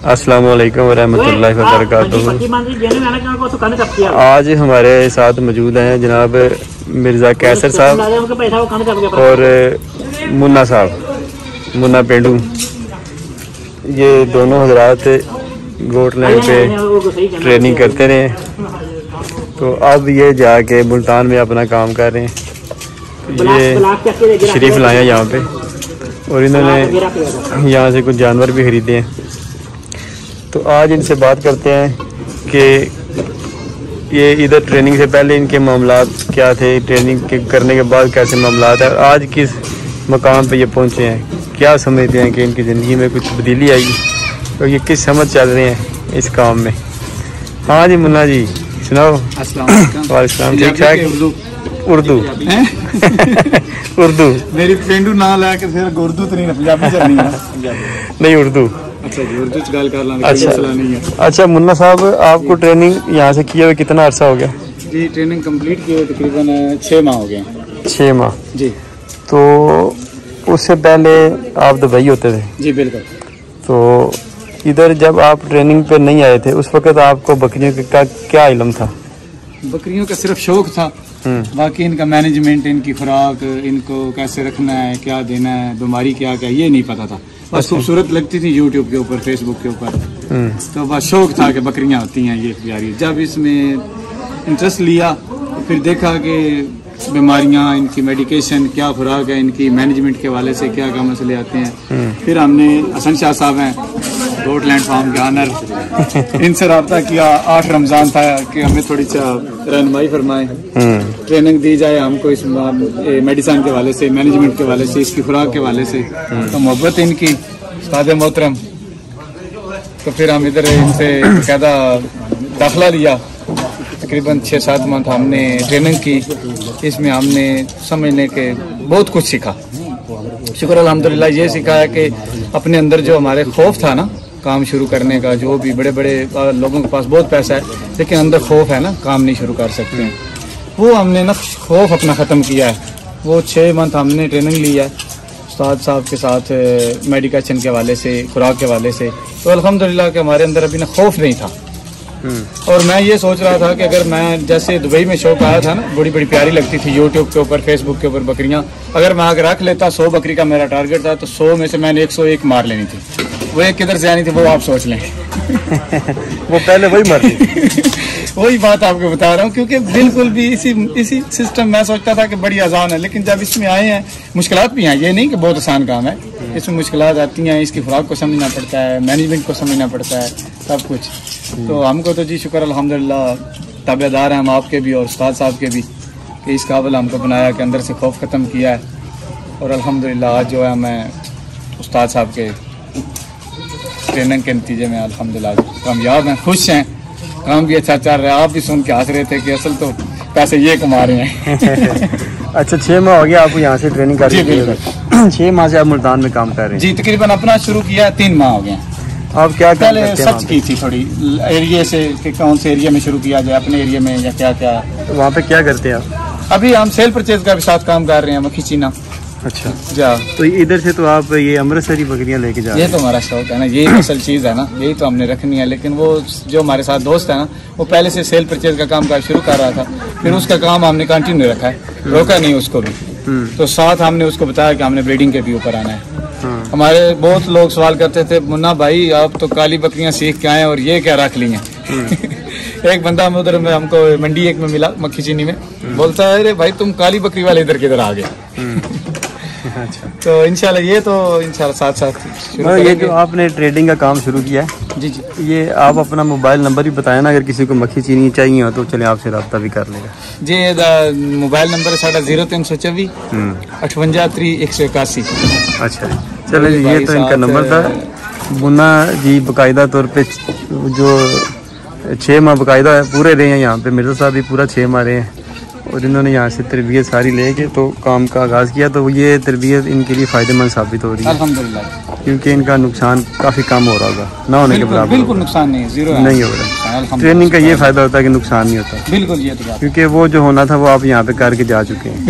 अस्सलाम वालेकुम वरहमतुल्लाहि वबरकातुहू। आज हमारे साथ मौजूद हैं जनाब मिर्ज़ा कैसर साहब और मुन्ना साहब, मुन्ना पेंडू। ये दोनों हजरात गोटलैंड पे ट्रेनिंग करते रहे, तो अब ये जाके मुल्तान में अपना काम कर रहे हैं। ये शरीफ लाए हैं यहाँ पे और इन्होंने यहाँ से कुछ जानवर भी ख़रीदे हैं। तो आज इनसे बात करते हैं कि ये इधर ट्रेनिंग से पहले इनके मामलात क्या थे, ट्रेनिंग के करने के बाद कैसे मामलात है, आज किस मकाम पे ये पहुँचे हैं, क्या समझते हैं कि इनकी ज़िंदगी में कुछ तब्दीली आई और ये किस समझ चल रहे हैं इस काम में। हाँ जी मुन्ना जी सुनाओ। अस्सलाम वालेकुम, ठीक ठाक। उर्दू उर्दू मेरी पेंडू ना लैके फिर उर्दू तो नहीं, पंजाबी चलनी है। नहीं उर्दू। अच्छा जी, उर्दू च गल कर लांगे, अच्छा मसला नहीं है। अच्छा मुन्ना साहब, आपको ट्रेनिंग यहाँ से किए हुए कितना अर्सा हो गया? जी ट्रेनिंग कंप्लीट किए हुए तकरीबन 6 माह हो गए। 6 माह जी। तो उससे पहले आप दुबई होते थे? जी बिल्कुल। तो इधर जब आप ट्रेनिंग पे नहीं आए थे उस वक्त आपको बकरियों का क्या इल्म था? बकरियों का सिर्फ शौक था, बाकी इनका मैनेजमेंट, इनकी खुराक, इनको कैसे रखना है, क्या देना है, बीमारी क्या क्या, ये नहीं पता था। बस खूबसूरत लगती थी यूट्यूब के ऊपर, फेसबुक के ऊपर, तो बस शौक था कि बकरियां होती हैं ये प्यारी। जब इसमें इंटरेस्ट लिया फिर देखा कि बीमारियां, इनकी मेडिकेशन, क्या खुराक है, इनकी मैनेजमेंट के वाले से क्या क्या मसले आते हैं। फिर हमने हसन शाह साहब हैं गोटलैंड फार्म के ऑनर, इनसे रब्ता किया। 8 रमज़ान था कि हमें थोड़ी सा रहनुमाई फरमाए, ट्रेनिंग दी जाए हमको इस मेडिसिन के वाले से, मैनेजमेंट के वाले से, इसकी खुराक के वाले से। तो मोहब्बत इनकी उस्ताद मोहतरम, तो फिर हम इधर इनसे बाकायदा दाखिला लिया। तकरीबन 6-7 मंथ हमने ट्रेनिंग की, इसमें हमने समझने के बहुत कुछ सीखा। शुक्र अल्हम्दुलिल्लाह ये सीखा है कि अपने अंदर जो हमारे खौफ था ना काम शुरू करने का, जो भी बड़े बड़े लोगों के पास बहुत पैसा है लेकिन अंदर खौफ है ना, काम नहीं शुरू कर सकते हैं, वो हमने ना खौफ अपना ख़त्म किया है। वो 6 मंथ हमने ट्रेनिंग ली है उस्ताद साहब के साथ, मेडिकेशन के वाले से, खुराक के वाले से। तो अल्हम्दुलिल्लाह कि हमारे अंदर अभी ना खौफ नहीं था। और मैं ये सोच रहा था कि अगर मैं, जैसे दुबई में शौक आया था ना, बड़ी बड़ी प्यारी लगती थी यूट्यूब के ऊपर, फेसबुक के ऊपर बकरियां, अगर मैं आगे रख लेता, 100 बकरी का मेरा टारगेट था, तो 100 में से मैंने 101 मार लेनी थी। वो एक किधर से आनी थी वो आप सोच लें। वो पहले वही मर वही बात आपको बता रहा हूँ, क्योंकि बिल्कुल भी इसी सिस्टम मैं सोचता था कि बड़ी आसान है, लेकिन जब इसमें आए हैं मुश्किलात भी हैं। ये नहीं कि बहुत आसान काम है, इसमें मुश्किलात आती हैं। इसकी खुराक को समझना पड़ता है, मैनेजमेंट को समझना पड़ता है, सब कुछ। तो हमको तो जी शुक्र अल्हम्दुलिल्लाह ताबेदार हैं हम आपके भी और उस्ताद साहब के भी, कि इस काबिल हमको बनाया कि अंदर से खौफ ख़त्म किया है। और अल्हम्दुलिल्लाह आज जो है मैं उस्ताद साहब के ट्रेनिंग के नतीजे में अल्हम्दुलिल्लाह कामयाब हैं, खुश हैं, काम भी अच्छा चल रहा है। आप भी सुन के हंस रहे थे कि असल तो पैसे ये कमा रहे हैं। अच्छा 6 माह हो गया आपको यहाँ से ट्रेनिंग कर रही है? 6 माह से आप मुल्तान में काम कर रहे हैं? जी तकरीबन अपना शुरू किया 3 माह हो गए। आप क्या पहले सर्च की थी थोड़ी एरिया से कि कौन से एरिया में शुरू किया जाए, अपने एरिया में या क्या क्या। वहाँ पे क्या करते हैं आप? अभी हम सेल परचेज का भी साथ काम कर रहे हैं, मक्खी चीना। अच्छा जा, तो इधर से तो आप ये अमृतसरी बकरियां लेके जा रहे हैं? ये तो हमारा शौक है ना, यही असल चीज़ है ना, यही तो हमने रखनी है। लेकिन वो जो हमारे साथ दोस्त है ना, वो पहले से सेल परचेज का काम शुरू कर रहा था, फिर उसका काम हमने कंटिन्यू रखा है, रोका नहीं उसको भी। तो साथ हमने उसको बताया कि हमने ब्रीडिंग के भी ऊपर आना है। हमारे बहुत लोग सवाल करते थे, मुन्ना भाई आप तो काली बकरियां सीख के आए और ये क्या रख ली हैं? एक बंदा उधर में हमको मंडी एक में मिला मक्खी चीनी में, बोलता है अरे भाई तुम काली बकरी वाले इधर किधर आ गए? अच्छा, तो इंशाल्लाह ये तो इंशाल्लाह साथ साथ ये जो आपने ट्रेडिंग का काम शुरू किया है, जी जी, ये आप अपना मोबाइल नंबर भी बताया ना, अगर किसी को मक्खी चीनी चाहिए हो तो चले आपसे रब्ता भी कर लेगा। जी मोबाइल नंबर है साढ़ा 0324 58 181। अच्छा चले जी, ये तो इनका नंबर था। मुन्ना जी बाकायदा तौर पे जो 6 माह बाकायदा पूरे रहे हैं यहाँ पे, मिर्ज़ा साहब भी पूरा 6 माह रहे हैं। और इन्होंने यहाँ से तरबियत सारी लेके तो काम का आगाज़ किया, तो ये तरबियत इनके लिए फ़ायदेमंद साबित हो रही है अल्हम्दुलिल्लाह, क्योंकि इनका नुकसान काफ़ी कम हो रहा होगा, ना होने के बराबर बिल्कुल नुकसान नहीं है, जीरो नहीं हो रहा। ट्रेनिंग का ये फ़ायदा होता है कि नुकसान नहीं होता। बिल्कुल ये तो बात, क्योंकि वो जो होना था वो आप यहाँ पे करके जा चुके हैं।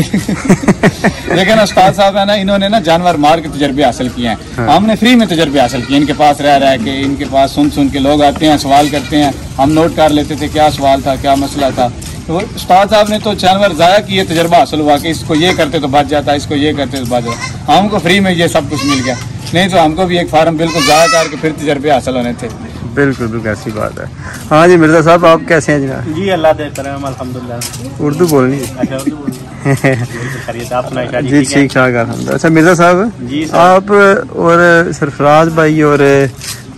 लेकिन उस्ताद साहब है ना, इन्होंने ना जानवर मार के तजर्बे हासिल किए हैं। हाँ। हमने फ्री में तजर्बे हासिल किए, इनके पास रह के, इनके पास सुन के लोग आते हैं, सवाल करते हैं, हम नोट कर लेते थे क्या सवाल था, क्या मसला था। तो उस्ताद साहब ने तो जानवर ज़ाया किए, तजर्बा हासिल हुआ कि इसको ये करते तो बच जाता, इसको ये करते तो बच जाता। हमको फ्री में ये सब कुछ मिल गया, नहीं तो हमको भी एक फार्म बिल्कुल ज़ाया करके फिर तजर्बे हासिल होने थे। बिल्कुल बिल्कुल ऐसी बात है। हाँ जी मिर्ज़ा साहब, आप कैसे हैं जनाब? जी अल्लाह दे करम अल्हम्दुलिल्लाह। उर्दू बोलनी है? अच्छा उर्दू बोलनी। आप सुनाइए जी ठीक ठाक अल्हम्दुलिल्लाह। अच्छा मिर्ज़ा साहब जी आप और सरफराज भाई और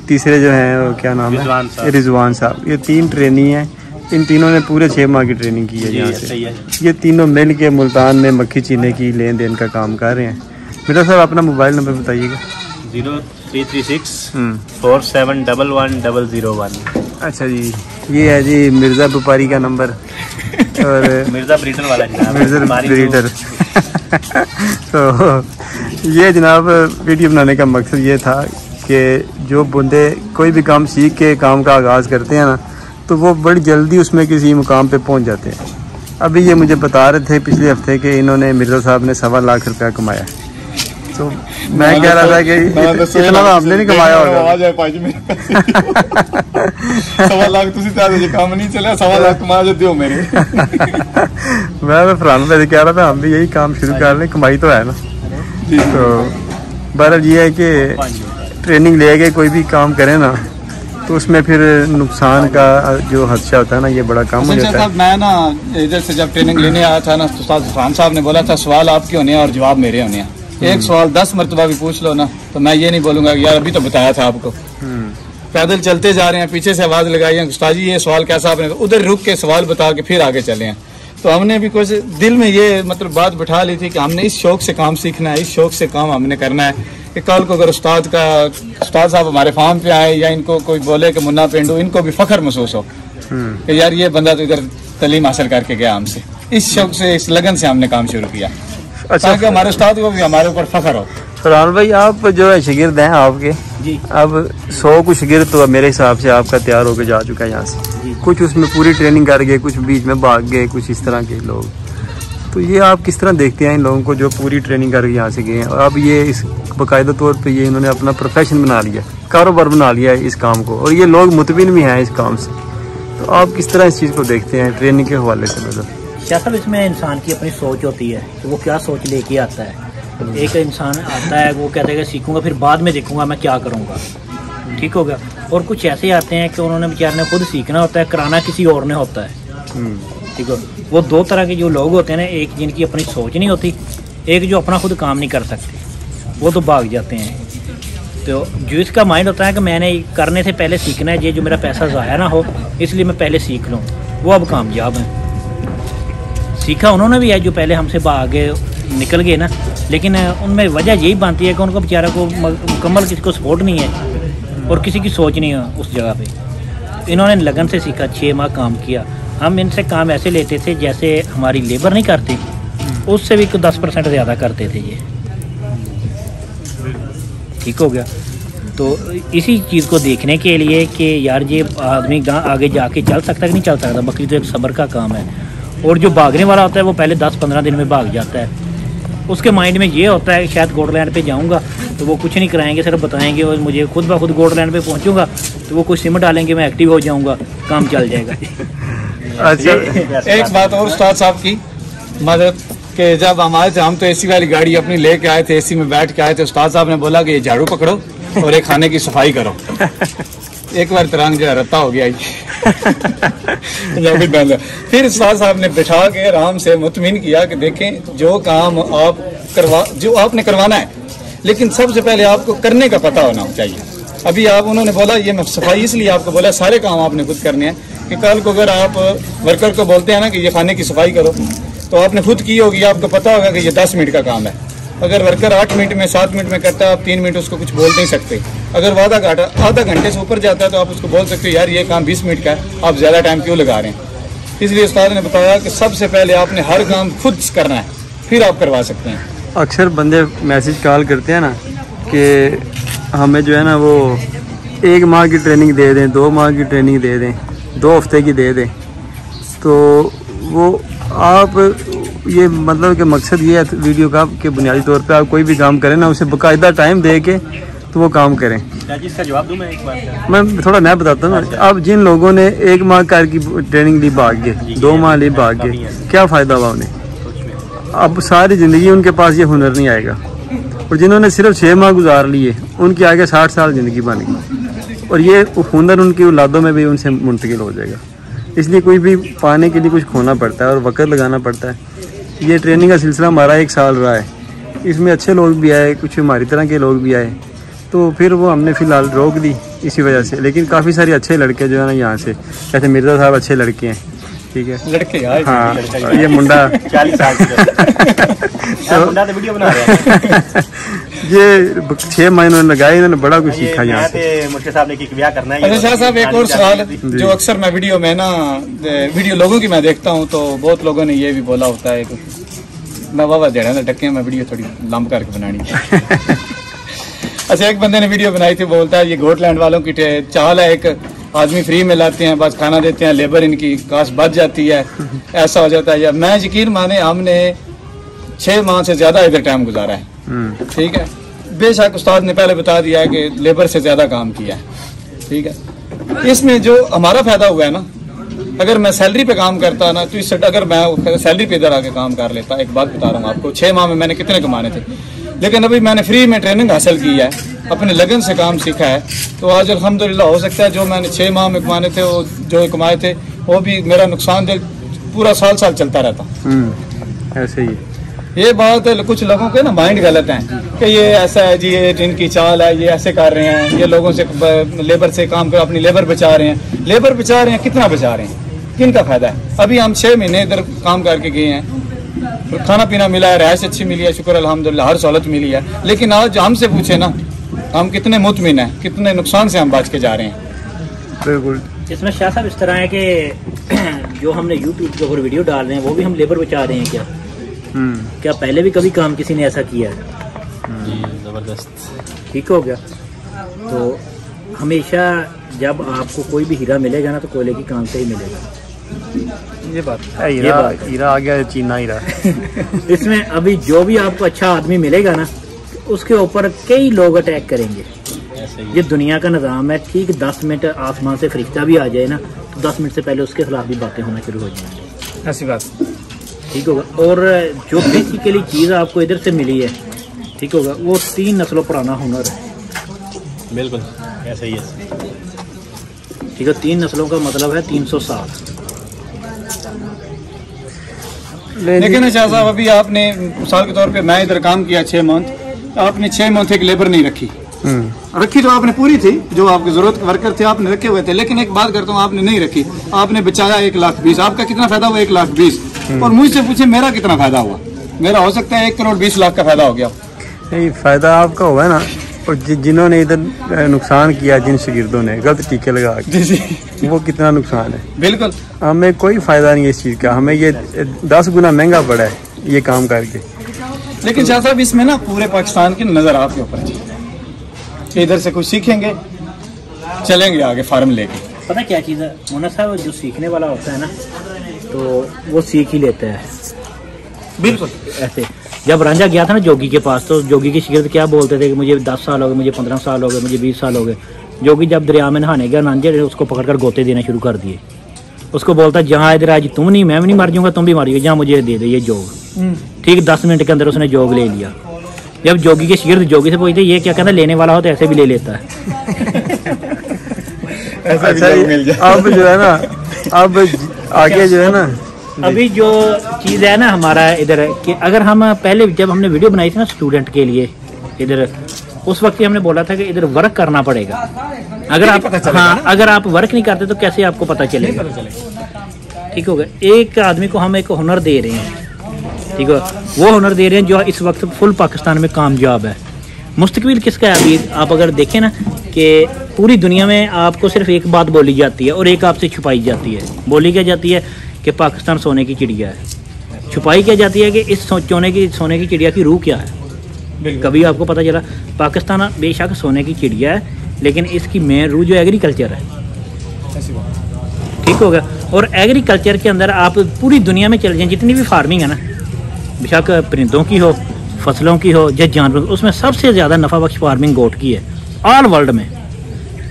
तीसरे जो हैं वो क्या नाम है, रिजवान साहब, ये 3 ट्रेनी हैं। इन तीनों ने पूरे 6 माह की ट्रेनिंग की है यहाँ से। ये तीनों मिल के मुल्तान में मक्खी चीने की लेन देन का काम कर रहे हैं। मिर्ज़ा साहब अपना मोबाइल नंबर बताइएगा। 0336 4711 अच्छा जी, ये है जी मिर्ज़ा व्यापारी का नंबर और मिर्ज़ा ब्रीडर वाला जनाब, मिर्ज़ा ब्रीडर। तो ये जनाब वीडियो बनाने का मकसद ये था कि जो बंदे कोई भी काम सीख के काम का आगाज़ करते हैं ना, तो वो बड़ी जल्दी उसमें किसी मुकाम पे पहुंच जाते हैं। अभी ये मुझे बता रहे थे पिछले हफ्ते कि इन्होंने मिर्ज़ा साहब ने 1.25 लाख रुपया कमाया। तो मैं कह रहा था कि इतना तो आपने नहीं कमाया होगा। 1.25 लाख तुसी काम नहीं चला, 1.25 लाख कमा जो दियो मेरे। मैं फरहान भाई कह रहा था हम भी यही काम शुरू कर लें, कमाई तो है ना। तो बहरहाल ये है कि ट्रेनिंग ले के कोई भी काम करें ना, तो उसमें फिर नुकसान का जो खदशा होता है ना, ये बड़ा कम हो जाता है। मैं ना इधर से जब ट्रेनिंग लेने आया था ना, तो उस्ताद खान साहब ने बोला था सवाल आपके होने हैं और जवाब मेरे होने हैं। एक सवाल 10 मरतबा भी पूछ लो ना, तो मैं ये नहीं बोलूंगा यार अभी तो बताया था आपको। पैदल चलते जा रहे हैं, पीछे से आवाज लगाई है उस्ताद जी ये सवाल कैसा आपने, तो उधर रुक के सवाल बता के फिर आगे चले हैं। तो हमने भी कुछ दिल में ये मतलब बात बिठा ली थी कि हमने इस शौक से काम सीखना है, इस शौक से काम हमने करना है कि कल को अगर उस्ताद साहब हमारे फार्म पे आए या इनको कोई बोले कि मुन्ना पेंडू, इनको भी फख्र महसूस हो कि यार ये बंदा तो इधर तालीम हासिल करके गया हमसे। इस शौक से, इस लगन से हमने काम शुरू किया। अच्छा, ताकि हमारे उस्ताद को भी हमारे ऊपर फख्र हो। फरहान भाई आप जो है शागिर्द हैं आपके जी, अब 100 कुछ शागिर्द तो मेरे हिसाब से आपका तैयार होकर जा चुका है यहाँ से। कुछ उसमें पूरी ट्रेनिंग कर गए, कुछ बीच में भाग गए, कुछ इस तरह के लोग। तो ये आप किस तरह देखते हैं इन लोगों को जो पूरी ट्रेनिंग करके यहाँ से गए हैं और अब ये इस बाकायदा तौर पे ये इन्होंने अपना प्रोफेशन बना लिया, कारोबार बना लिया है इस काम को, और ये लोग मुतमिन भी हैं इस काम से। तो आप किस तरह इस चीज़ को देखते हैं ट्रेनिंग के हवाले से? मतलब शायद इसमें इंसान की अपनी सोच होती है कि वो क्या सोच लेके आता है। एक इंसान आता है वो कहता है कि सीखूंगा फिर बाद में देखूंगा मैं क्या करूंगा, ठीक हो गया। और कुछ ऐसे आते हैं कि उन्होंने बेचारे ने खुद सीखना होता है, कराना किसी और ने होता है, ठीक है। वो 2 तरह के जो लोग होते हैं ना, एक जिनकी अपनी सोच नहीं होती, एक जो अपना खुद काम नहीं कर सकते, वो तो भाग जाते हैं। तो जो इसका माइंड होता है कि मैंने करने से पहले सीखना है, ये जो मेरा पैसा ज़ाया ना हो इसलिए मैं पहले सीख लूँ, वो अब कामयाब है। सीखा उन्होंने भी है जो पहले हमसे आगे निकल गए ना, लेकिन उनमें वजह यही बनती है कि उनको बेचारा को मुकम्मल किसी को सपोर्ट नहीं है और किसी की सोच नहीं है उस जगह पे। इन्होंने लगन से सीखा, 6 माह काम किया। हम इनसे काम ऐसे लेते थे जैसे हमारी लेबर नहीं करती, उससे भी 10% ज़्यादा करते थे ये, ठीक हो गया। तो इसी चीज़ को देखने के लिए कि यार ये आदमी आगे जाके चल सकता है कि नहीं चल सकता, बकरी तो एक सब्र का काम है। और जो भागने वाला होता है वो पहले 10-15 दिन में भाग जाता है, उसके माइंड में ये होता है कि शायद गोल्डलैंड पे जाऊंगा तो वो कुछ नहीं कराएंगे, सिर्फ बताएंगे, और मुझे खुद ब खुद गोल्डलैंड पे पहुंचूंगा तो वो कुछ सिम डालेंगे, मैं एक्टिव हो जाऊंगा, काम चल जाएगा। अच्छा, एक बात और उस्ताद साहब की मदद कि जब हम आए थे, हम तो एसी वाली गाड़ी अपनी लेके आए थे, एसी में बैठ के आए थे। उस्ताद साहब ने बोला कि ये झाड़ू पकड़ो और एक खाने की सफाई करो। एक बार तरंग जो रत्ता हो गया फिर उस्ताद साहब ने बिठा के आराम से मुतमिन किया कि देखें जो काम आप जो आपने करवाना है, लेकिन सबसे पहले आपको करने का पता होना चाहिए। अभी आप उन्होंने बोला ये मैं सफाई इसलिए आपको बोला, सारे काम आपने खुद करने हैं कि कल को अगर आप वर्कर को बोलते हैं ना कि ये खाने की सफाई करो, तो आपने खुद की होगी, आपको पता होगा कि ये 10 मिनट का काम है। अगर वर्कर 8 मिनट में 7 मिनट में करता है, आप 3 मिनट उसको कुछ बोल नहीं सकते। अगर वो आधा घंटे से ऊपर जाता है तो आप उसको बोल सकते हो यार ये काम 20 मिनट का है, आप ज़्यादा टाइम क्यों लगा रहे हैं। इसलिए उस्ताद ने बताया कि सबसे पहले आपने हर काम खुद करना है, फिर आप करवा सकते हैं। अक्सर बंदे मैसेज कॉल करते हैं ना कि हमें जो है ना वो 1 माह की ट्रेनिंग दे दें, 2 माह की ट्रेनिंग दे दें, 2 हफ्ते की दे दें। तो वो आप ये मतलब कि मकसद ये है वीडियो का कि बुनियादी तौर पे आप कोई भी काम करें ना उसे बाकायदा टाइम दे के तो वो काम करें। इसका जवाब दूं मैं एक बार? मैं थोड़ा नया बताता हूँ ना। अब जिन लोगों ने 1 माह कार की ट्रेनिंग ली भाग के, 2 माह ली भाग के, क्या फ़ायदा हुआ उन्हें? अब सारी ज़िंदगी उनके पास ये हुनर नहीं आएगा। और जिन्होंने सिर्फ 6 माह गुजार लिए उनकी आगे 60 साल ज़िंदगी बन गई और ये हुनर उनकी औलादों में भी उनसे मुंतकिल हो जाएगा। इसलिए कोई भी पाने के लिए कुछ खोना पड़ता है और वक़्त लगाना पड़ता है। ये ट्रेनिंग का सिलसिला हमारा 1 साल रहा है। इसमें अच्छे लोग भी आए, कुछ हमारी तरह के लोग भी आए, तो फिर वो हमने फ़िलहाल रोक दी इसी वजह से। लेकिन काफ़ी सारे अच्छे लड़के जो है ना यहाँ से, जैसे मिर्ज़ा साहब अच्छे लड़के हैं, ठीक है लड़के हाँ। ये मुंडा 40 साल मुंडा तो वीडियो बना रहा है। ये 6 महीने लगाए, इन्होंने बड़ा कुछ सीखा यहाँ से। मुझे साहब ने कि ब्याह करना है। अच्छा शाह साहब, एक और सवाल जो अक्सर मैं वीडियो में ना वीडियो लोगों की मैं देखता हूँ तो बहुत लोगों ने ये भी बोला होता है कि मैं बाबा जड़ा ना डके मैं वीडियो थोड़ी लंब करके बनानी। अच्छा, एक बंदे ने वीडियो बनाई थी, बोलता है ये गोटलैंड वालों की चाल है, एक आदमी फ्री में लाते हैं, बस खाना देते हैं, लेबर इनकी काश बच जाती है, ऐसा हो जाता है। या मैं यकीन माने हमने 6 माह से ज्यादा इधर टाइम गुजारा है, ठीक है। बेशक उस्ताद ने पहले बता दिया है कि लेबर से ज्यादा काम किया है, ठीक है। इसमें जो हमारा फायदा हुआ है ना, अगर मैं सैलरी पे काम करता ना तो इस अगर मैं सैलरी पे इधर आके काम कर लेता, एक बात बता रहा हूँ आपको, 6 माह में मैंने कितने कमाने थे, लेकिन अभी मैंने फ्री में ट्रेनिंग हासिल की है, अपने लगन से काम सीखा है, तो आज अल्हम्दुलिल्लाह हो सकता है जो मैंने 6 माह में कमाने थे, वो जो कमाए थे, वो भी मेरा नुकसान दे पूरा साल चलता रहता। ऐसे ही ये बात है, कुछ लोगों के ना माइंड गलत है कि ये ऐसा है जी, ये इनकी चाल है, ये ऐसे कर रहे हैं, ये लोगों से लेबर से काम कर अपनी लेबर बचा रहे हैं। लेबर बचा रहे हैं, कितना बचा रहे हैं, किन का फायदा है? अभी हम 6 महीने इधर काम करके गए हैं, खाना पीना मिला है, रिहाइश अच्छी मिली है, शुक्र अल्हम्दुलिल्लाह, हर सहूलत मिली है। लेकिन आज हमसे पूछे ना, हम कितने मुतमिन हैं, कितने नुकसान से हम बच के जा रहे हैं। बिल्कुल। इसमें शाह साहब इस तरह है कि जो हमने यूट्यूब के ऊपर वीडियो डाल रहे हैं वो भी हम लेबर बचा रहे हैं क्या? क्या पहले भी कभी काम किसी ने ऐसा किया है? जबरदस्त। ठीक हो गया। तो हमेशा जब आपको कोई भी हीरा मिलेगा ना तो कोयले की काम से ही मिलेगा। ये बात है। हीरा आ गया, चीना हीरा। इसमें अभी जो भी आपको अच्छा आदमी मिलेगा ना उसके ऊपर कई लोग अटैक करेंगे। ये दुनिया का निज़ाम है। ठीक 10 मिनट आसमान से फरिश्ता भी आ जाए ना तो 10 मिनट से पहले उसके खिलाफ भी बातें होना शुरू हो जाएंगी। ऐसी बात ठीक होगा। और जो बेसिकली चीज़ आपको इधर से मिली है, ठीक होगा, वो 3 नस्लों पुराना हुनर है। बिल्कुल ऐसा ही है। ठीक है, 3 नस्लों का मतलब है 300 साल। लेकिन शाह साहब, अभी आपने मिसाल के तौर पे मैं इधर काम किया 6 मंथ, आपने 6 मंथ एक लेबर नहीं रखी। रखी तो आपने पूरी थी, जो आपकी जरूरत के वर्कर थे आपने रखे हुए थे, लेकिन एक बात करता हूँ, आपने नहीं रखी, आपने बचाया 1,20,000। आपका कितना फायदा हुआ? 1,20,000। और मुझसे पूछे मेरा कितना फायदा हुआ? मेरा हो सकता है 1,20,00,000 का फायदा हो गया। नहीं, फायदा आपका हुआ है ना। और जिन्होंने इधर नुकसान किया, जिन शागिर्दों ने गलत टीके लगा के, वो कितना नुकसान है। बिल्कुल, हमें कोई फायदा नहीं है इस चीज़ का। हमें ये 10 गुना महंगा पड़ा है ये काम करके। लेकिन शाह साहब, इसमें ना पूरे पाकिस्तान की नजर आपके ऊपर है कि इधर से कुछ सीखेंगे, चलेंगे आगे फार्म लेके। पता क्या चीज़ है मोना साहब, जो सीखने वाला होता है ना तो वो सीख ही लेता है। बिल्कुल ऐसे जब रांझा गया था ना जोगी के पास, तो जोगी के शागिर्द क्या बोलते थे कि मुझे 10 साल हो गए, मुझे 15 साल हो गए, मुझे 20 साल हो गए। जोगी जब दरिया में नहाने गया, रांझे ने उसको पकड़कर गोते देना शुरू कर दिए। उसको बोलता जहाँ इधर आज तुम नहीं, मैं भी नहीं मर जाऊंगा, तुम भी मारिए, जहाँ मुझे दे दे ये जोग। ठीक 10 मिनट के अंदर उसने जोग ले लिया। जब जोगी के शागिर्द जोगी से पूछते ये क्या कहता, लेने वाला हो तो ऐसे भी ले लेता है। अब जो है ना, अब आगे जो है ना, अभी जो चीज़ है ना हमारा इधर कि अगर हम पहले जब हमने वीडियो बनाई थी ना स्टूडेंट के लिए इधर, उस वक्त ही हमने बोला था कि इधर वर्क करना पड़ेगा। अगर आप अगर आप वर्क नहीं करते तो कैसे आपको पता चलेगा? ठीक हो गया। एक आदमी को हम एक हुनर दे रहे हैं, ठीक है, वो हुनर दे रहे हैं जो इस वक्त फुल पाकिस्तान में कामयाब है। मुस्तकबिल किसका है? अभी आप अगर देखें ना कि पूरी दुनिया में आपको सिर्फ एक बात बोली जाती है और एक आपसे छुपाई जाती है। बोली क्या जाती है कि कि पाकिस्तान सोने की चिड़िया है, छुपाई क्या जाती है कि इस सोने की चिड़िया की रूह क्या है। कभी आपको पता चला? पाकिस्तान बेशक सोने की चिड़िया है, लेकिन इसकी मेन रूह जो एग्रीकल्चर है, ठीक हो गया। और एग्रीकल्चर के अंदर आप पूरी दुनिया में चले जाएं, जितनी भी फार्मिंग है ना, बेशक परिंदों की हो, फसलों की हो या जानवरों की, उसमें सबसे ज़्यादा नफ़ा बख्श फार्मिंग गोट की है ऑल वर्ल्ड में,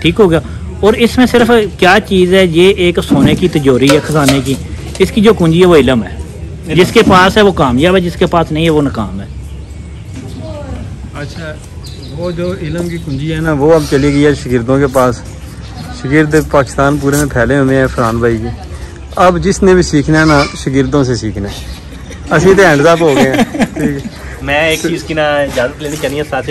ठीक हो गया। और इसमें सिर्फ क्या चीज़ है, ये एक सोने की तिजोरी है खजाने की, इसकी जो कुंजी है वो इल्म है। जिसके पास है वो कामयाब है, जिसके पास नहीं है वो नाकाम है। अच्छा, वो जो इल्म की कुंजी है ना, वो अब चली गई है शागिर्दों के पास। शागिर्द पाकिस्तान पूरे में फैले हुए हैं फरहान भाई के। अब जिसने भी सीखना है ना, शागिर्दों से सीखना है। असली तो हैंड्स अप हो गए हैं। ठीक है, मैं एक चीज़ की ना इजाज़त लेनी चाहिए साथ।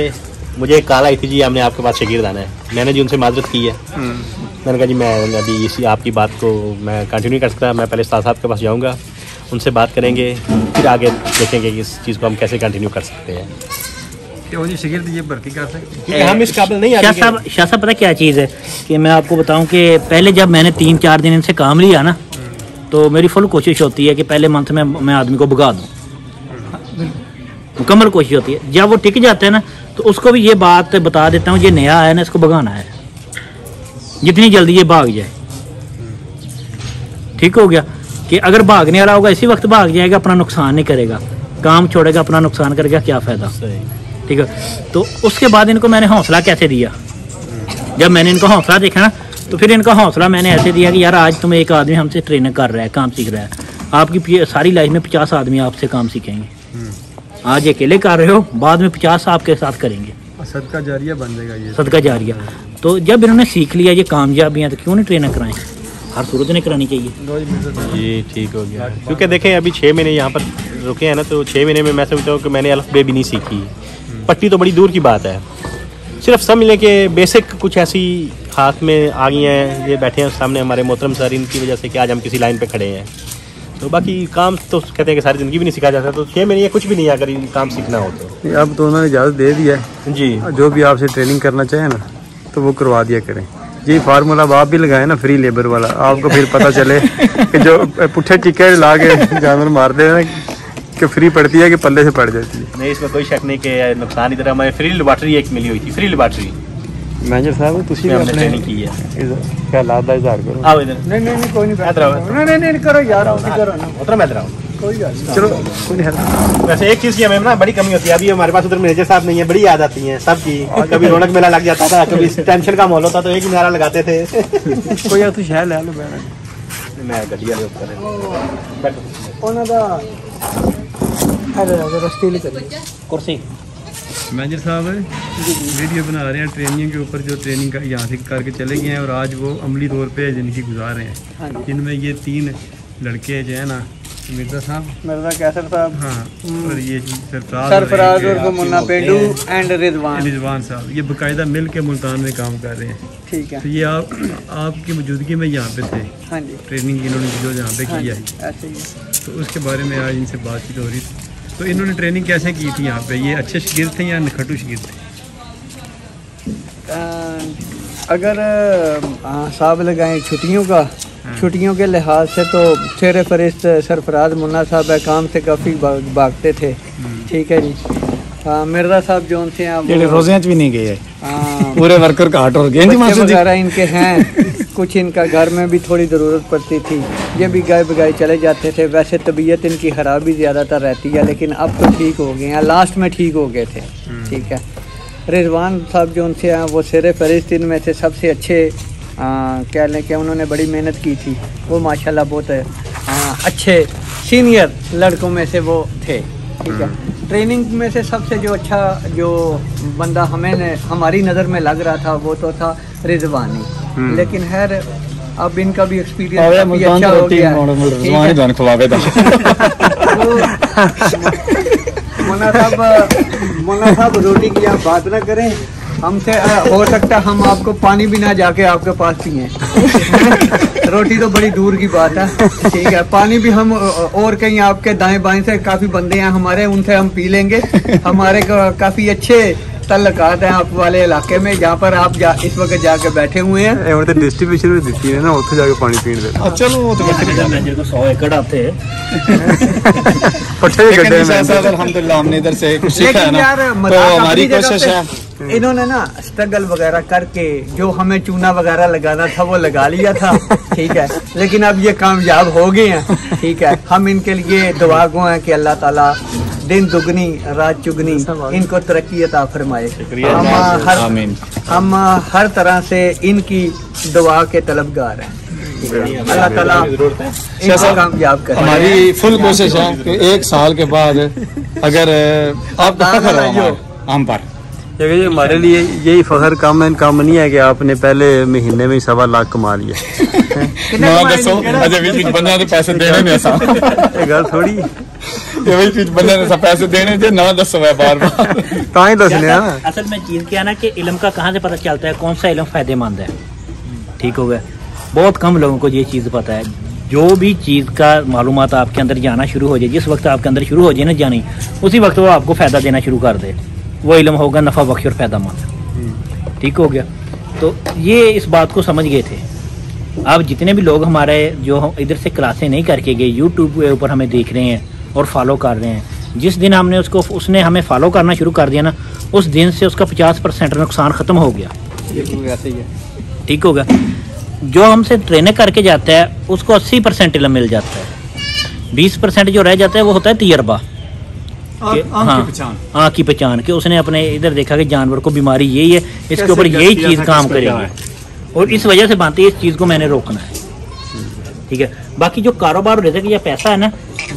मुझे एक कॉल आई थी जी, हमने आपके पास शागिर्द आना है। मैंने जी उनसे माजरत की है। मैंने कहा जी मैं अभी इसी आपकी बात को मैं कंटिन्यू कर सकता, मैं पहले उस्ताद साहब के पास जाऊँगा, उनसे बात करेंगे, फिर आगे देखेंगे कि इस चीज़ को हम कैसे कंटिन्यू कर सकते हैं। तो जी शागिर्द ये भर्ती कर सकते हैं, हम इस काबिल नहीं। शाह साहब पता क्या चीज़ है कि मैं आपको बताऊं कि पहले जब मैंने 3-4 दिन इनसे काम लिया ना, तो मेरी फुल कोशिश होती है कि पहले मंथ में मैं आदमी को भगा दूँ, मुकम्मल कोशिश होती है। जब वो टिक जाते हैं ना, तो उसको भी ये बात बता देता हूँ, ये नया है ना, इसको भगाना है, जितनी जल्दी ये भाग जाए। ठीक हो गया कि अगर भागने वाला होगा इसी वक्त भाग जाएगा, अपना नुकसान नहीं करेगा, काम छोड़ेगा, अपना नुकसान करेगा, क्या फ़ायदा। ठीक है, तो उसके बाद इनको मैंने हौसला कैसे दिया, जब मैंने इनको हौसला देखा ना, तो फिर इनका हौसला मैंने ऐसे दिया कि यार आज तुम एक आदमी हमसे ट्रेनिंग कर रहा है, काम सीख रहा है, आपकी सारी लाइफ में 50 आदमी आपसे काम सीखेंगे। आज अकेले कर रहे हो, बाद में 50 आपके साथ करेंगे, सदका जारिया बन जाएगा ये, सदका जारिया। तो जब इन्होंने सीख लिया ये कामयाबी है, तो क्यों नहीं ट्रेनिंग कराएं, हर सूरत में करानी चाहिए। जी ठीक हो गया, क्योंकि देखें अभी 6 महीने यहाँ पर रुके हैं ना, तो 6 महीने में मैं समझता हूँ कि मैंने अल्फ बे भी नहीं सीखी, पट्टी तो बड़ी दूर की बात है। सिर्फ समझ लें कि बेसिक कुछ ऐसी हाथ में आ गई हैं, ये बैठे हैं सामने हमारे मोहतरम सर, इनकी वजह से कि आज हम किसी लाइन पे खड़े हैं। तो बाकी काम तो कहते हैं कि सारी ज़िंदगी भी नहीं सीखा जा सकता, तो 6 महीने ये कुछ भी नहीं है अगर काम सीखना हो तो। अब तो उन्होंने इजाज़त दे दिया है जी, जो भी आपसे ट्रेनिंग करना चाहे ना, तो वो करवा दिया करें। ये फार्मूला अब आप भी लगाए ना, फ्री लेबर वाला, आपको फिर पता चले कि जो पुट्ठे टिक्के ला के जानवर मारते हैं ना, कि फ्री पड़ती है कि पल्ले से पड़ जाती है। नहीं, इसमें कोई शक नहीं कि नुकसान इधर हमारे फ्री लेबॉर्ट्री एक मिली हुई थी, फ्री लेबॉर्ट्री मैनेजर साहब तुसी हमने ट्रेनिंग की है। क्या लादा इज़हार करो। आओ इधर। नहीं कोई नहीं, इधर आओ। नहीं करो यार, करो ना, उधर मैं इधर आऊँ। कोई बात नहीं, चलो कोई नहीं। वैसे एक चीज़ की हमें ना बड़ी कमी होती है, अभी हमारे पास उधर मैनेजर साहब नहीं है, बड़ी याद आती है सबकी। कभी रौनक मेला लग जाता था, कभी टेंशन का माहौल होता तो एक ही नारा लगाते थे। कोई यार तू शहर ले लो, मैं गड्डियां ऊपर कुर्सी। मैनेजर साहब वीडियो बना रहे हैं ट्रेनिंग के ऊपर, जो ट्रेनिंग का यहाँ से करके चले गए हैं और आज वो अमली तौर पे ज़िंदगी गुजार रहे हैं, जिनमें ये 3 लड़के जो है ना, मिर्ज़ा साहब, मिर्ज़ा कैसर साहब, हाँ, और ये सरफराज और मुन्ना पेंडू एंड रिजवान साहब, ये बाकायदा मिल के मुल्तान में काम कर रहे हैं। ठीक है, तो ये आपकी मौजूदगी में यहाँ पे थे। हाँ जी, ट्रेनिंग इन्होंने जो यहाँ पे किया है, ऐसे ही, तो उसके बारे में आज इनसे बातचीत हो रही थी। तो इन्होंने ट्रेनिंग कैसे की थी यहाँ पे, ये अच्छे शागिर्द थे या नखटू शागिर्द थे? अगर हिसाब लगाएं छुट्टियों का, छुट्टियों के लिहाज से तो शेर फरिश्त सरफराज मुन्ना साहब है, काम से काफ़ी भागते थे। ठीक है जी, मिर्ज़ा साहब जो उनसे रोज़े भी नहीं गए, पूरे वर्कर का हट और वगैरह इनके हैं, कुछ इनका घर में भी थोड़ी ज़रूरत पड़ती थी, ये भी गाय बगाए चले जाते थे। वैसे तबीयत इनकी ख़राब भी ज़्यादातर रहती है, लेकिन अब तो ठीक हो गए हैं, लास्ट में ठीक हो गए थे। ठीक है, रिजवान साहब जो उनसे हैं वो शेर फरिश्त इनमें से सबसे अच्छे कह लें कि उन्होंने बड़ी मेहनत की थी, वो माशाल्लाह बहुत अच्छे सीनियर लड़कों में से वो थे। ठीक है, ट्रेनिंग में से सबसे जो अच्छा जो बंदा हमारी नज़र में लग रहा था वो तो था रिजवानी, लेकिन खैर अब इनका भी एक्सपीरियंस काफ़ी अच्छा हो गया। मुन्ना साहब रोटी की आप बात ना करें, हमसे हो सकता है हम आपको पानी भी ना जाके आपके पास पिए। रोटी तो बड़ी दूर की बात है। ठीक है, पानी भी हम और कहीं आपके दाएं बाएं से काफ़ी बंदे हैं हमारे, उनसे हम पी लेंगे। हमारे काफ़ी अच्छे तल्लकात हैं आप वाले इलाके में जहाँ पर आप इस वक्त जाके बैठे हुए हैं। ਹੁਣ ਤੇ ਡਿਸਟ੍ਰੀਬਿਊਸ਼ਨ ਵੀ ਦਿੱਤੀ ਹੈ ਨਾ, ਉੱਥੇ ਜਾ ਕੇ ਪਾਣੀ ਪੀਣ ਦੇ। चलो वो तो मैनेजर को 100 एकड़ आते हैं। पट्टे के गड्ढे में अल्हम्दुलिल्लाह हमने इधर से कुछ सीखा है लेकिन यार ना, तो हमारी कोशिश है। इन्होंने ना स्ट्रगल वगैरह करके जो हमें चूना वगैरह लगाना था वो लगा लिया था, ठीक है, लेकिन अब ये कामयाब हो गए हैं, ठीक है। हम इनके लिए दुआ गो हैं कि अल्लाह ताला दिन दुगनी रात चुगनी इनको तरक्की अता फरमाए। हम हर तरह से इनकी दुआ के तलबगार हैं, अल्लाह ताला इनको कामयाब करे। हमारी फुल कोशिश है कि 1 साल के बाद अगर आप हम पर ये हमारे लिए यही फखर कम है, कम नहीं है कि आपने पहले महीने में 1.25 लाख कमा लिया। पैसे देने में ऐसा गल थोड़ी बंदे ने पैसे देने थे ना, दसो बार ही दसने। असल में चीज क्या है ना कि इल्म का कहाँ से पता चलता है कौन सा इल्म फायदेमंद है, ठीक हो गया। बहुत कम लोगों को ये चीज़ पता है। जो भी चीज़ का मालूमात आपके अंदर जाना शुरू हो जाए, जिस वक्त आपके अंदर शुरू हो जाए ना जानी, उसी वक्त वो आपको फ़ायदा देना शुरू कर दे, वो इल्म होगा नफ़ा बख्श और फ़ायदामंद, ठीक हो गया। तो ये इस बात को समझ गए थे। अब जितने भी लोग हमारे जो इधर से क्लासें नहीं करके गए, यूट्यूब के ऊपर हमें देख रहे हैं और फॉलो कर रहे हैं, जिस दिन हमने उसने हमें फॉलो करना शुरू कर दिया ना, उस दिन से उसका 50% नुकसान ख़त्म हो गया, ठीक हो गया। जो हमसे ट्रेनिंग करके जाता है उसको 80% इल्म मिल जाता है, 20% जो रह जाता है वो होता है तजर्बा, आँख की पहचान कि उसने अपने इधर देखा कि जानवर को बीमारी यही है, इसके ऊपर यही चीज़ काम करेगी और इस वजह से बनती है, इस चीज़ को मैंने रोकना है, ठीक है। बाकी जो कारोबार रिज़्क या पैसा है ना,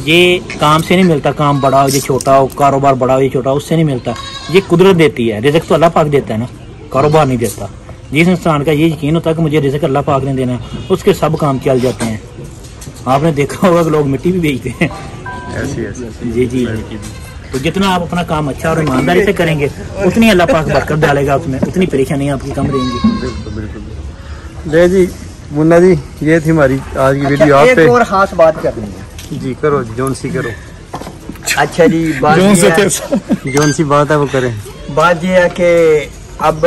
ये काम से नहीं मिलता, काम बड़ा हो या छोटा हो, कारोबार बड़ा हो या छोटा हो, उससे नहीं मिलता। ये कुदरत देती है, रिज़्क तो अल्लाह पाक देता है ना, कारोबार नहीं देता। जिस इंसान का ये यकीन होता है कि मुझे रिज़्क अल्लाह पाक ने देना है, उसके सब काम चल जाते हैं। आपने देखा होगा कि लोग मिट्टी भी बेचते हैं, जी जी। तो जितना आप अपना काम अच्छा और ईमानदारी से करेंगे उतनी अल्लाह पाक बरकत डालेगा उसमें, उतनी परेशानियाँ आपकी कम रहेंगी। बिल्कुल बिल्कुल। ले जी मुन्ना जी, ये थी हमारी आज की वीडियो। आप पे एक और खास बात करनी है जी, करो जोन सी करो। अच्छा जी, जोन सी बात है वो करें। बात ये है कि अब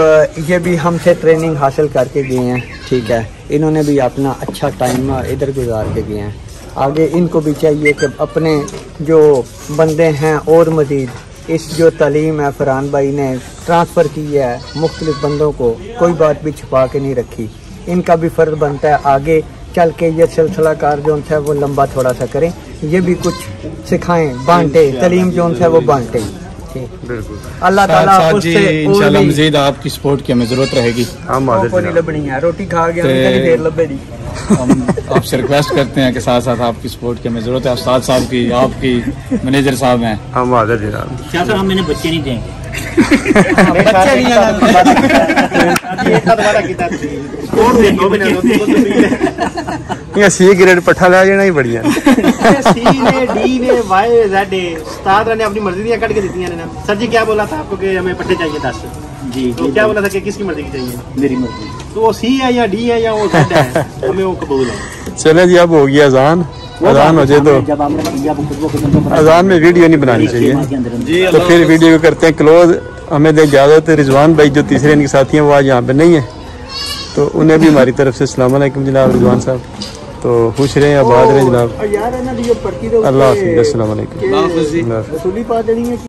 ये भी हमसे ट्रेनिंग हासिल करके गए हैं, ठीक है। इन्होंने भी अपना अच्छा टाइम इधर गुजार के गए हैं। आगे इनको भी चाहिए कि अपने जो बंदे हैं और मज़ीद इस जो तालीम है फरहान भाई ने ट्रांसफ़र की है मुख्तलिफ बंदों को, कोई बात भी छुपा के नहीं रखी। इनका भी फ़र्ज बनता है आगे चल के ये सिलसिला कार जो है वो लंबा थोड़ा सा करें, ये भी कुछ सिखाएं, बांटे तालीम जो है वो बांटे। बिल्कुल। अल्लाह ताला उससे इंशाल्लाह मज़ीद आपकी सपोर्ट की हमें ज़रूरत रहेगी। हम लबनी है, रोटी खा गया देर लबे दी। हम आपसे रिक्वेस्ट करते हैं कि साथ साथ आपकी सपोर्ट की हमें ज़रूरत है। उस्ताद साहब की, आपकी, मैनेजर साहब हैं, हम हाज़िर जनाब। क्या सर, हम मैंने बच्चे नहीं देंगे, बच्चे नहीं ये सी ग्रेड पट्ठा लै जाना ही बढ़िया। सी ने, डी ने, वाई, जेड उस्ताद ने अपनी मर्जी दियां कट के दी ने। सर जी क्या बोला था आपको कि हमें पट्टे चाहिए 10? जी तो क्या बोला था कि किसकी मर्जी की चाहिए? मेरी मर्जी। तो वो सी है या डी है या वो जेड है, हमें वो कबूल है। चले जी, अब हो गया अजान। अजान हो जाए तो अजान में वीडियो नहीं बनानी चाहिए, तो फिर वीडियो को करते हैं क्लोज। हमें दे इजाज़त। रिजवान भाई जो तीसरे इनके साथी हैं वो आज यहाँ पे नहीं है, तो उन्हें भी हमारी तरफ से अस्सलाम वालेकुम जनाब रिजवान साहब। तो खुश रहें, आबाद रहें जनाब। अल्लाह हाफ़िज़, अस्सलाम वालेकुम।